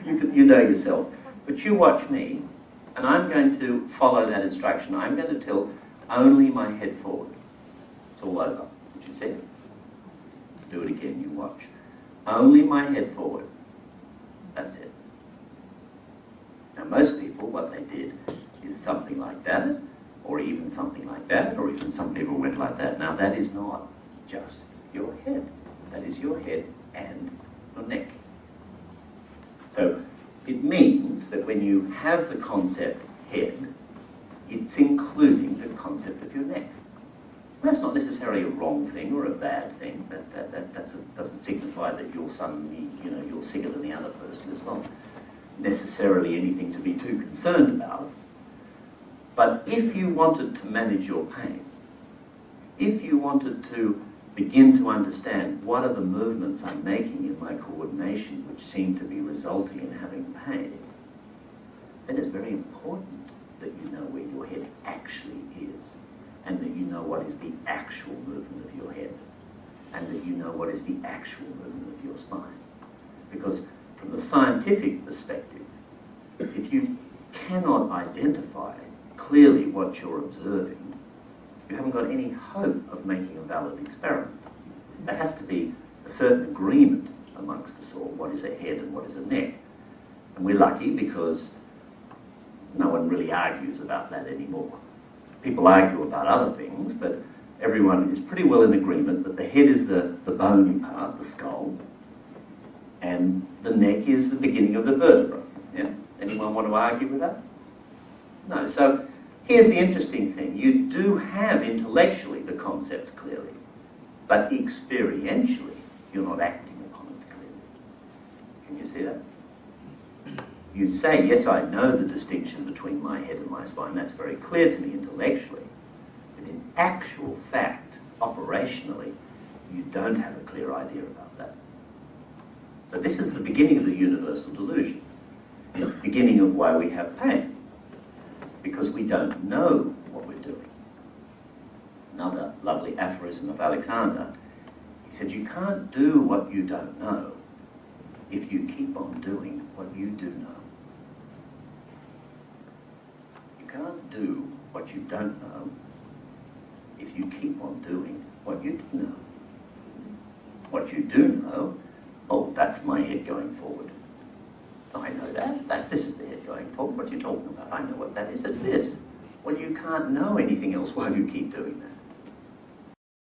You know yourself. But you watch me, and I'm going to follow that instruction. I'm going to tilt only my head forward. It's all over. Did you see it? Do it again, you watch. Only my head forward. That's it. Now most people, what they did is something like that, or even something like that, or even some people went like that. Now that is not just your head. That is your head and your neck. So it means that when you have the concept head, it's including the concept of your neck. That's not necessarily a wrong thing or a bad thing. That doesn't signify that you're suddenly, you're sicker than the other person. It's not necessarily anything to be too concerned about. But if you wanted to manage your pain, if you wanted to begin to understand what are the movements I'm making in my coordination which seem to be resulting in having pain, then it's very important that you know where your head actually is, and that you know what is the actual movement of your head, and that you know what is the actual movement of your spine. Because from the scientific perspective, if you cannot identify clearly what you're observing, you haven't got any hope of making a valid experiment. There has to be a certain agreement amongst us all, what is a head and what is a neck. And we're lucky because no one really argues about that anymore. People argue about other things, but everyone is pretty well in agreement that the head is the bony part, the skull, and the neck is the beginning of the vertebra. Yeah? Anyone want to argue with that? No. So here's the interesting thing. You do have intellectually the concept clearly, but experientially you're not acting upon it clearly. Can you see that? You say, yes, I know the distinction between my head and my spine. That's very clear to me intellectually. But in actual fact, operationally, you don't have a clear idea about that. So this is the beginning of the universal delusion. It's the beginning of why we have pain. Because we don't know what we're doing. Another lovely aphorism of Alexander, he said, you can't do what you don't know if you keep on doing what you do know. You can't do what you don't know if you keep on doing what you do know. What you do know, oh, that's my head going forward. I know that. This is the head going forward. What are you talking about? I know what that is. It's this. Well, you can't know anything else while you keep doing that.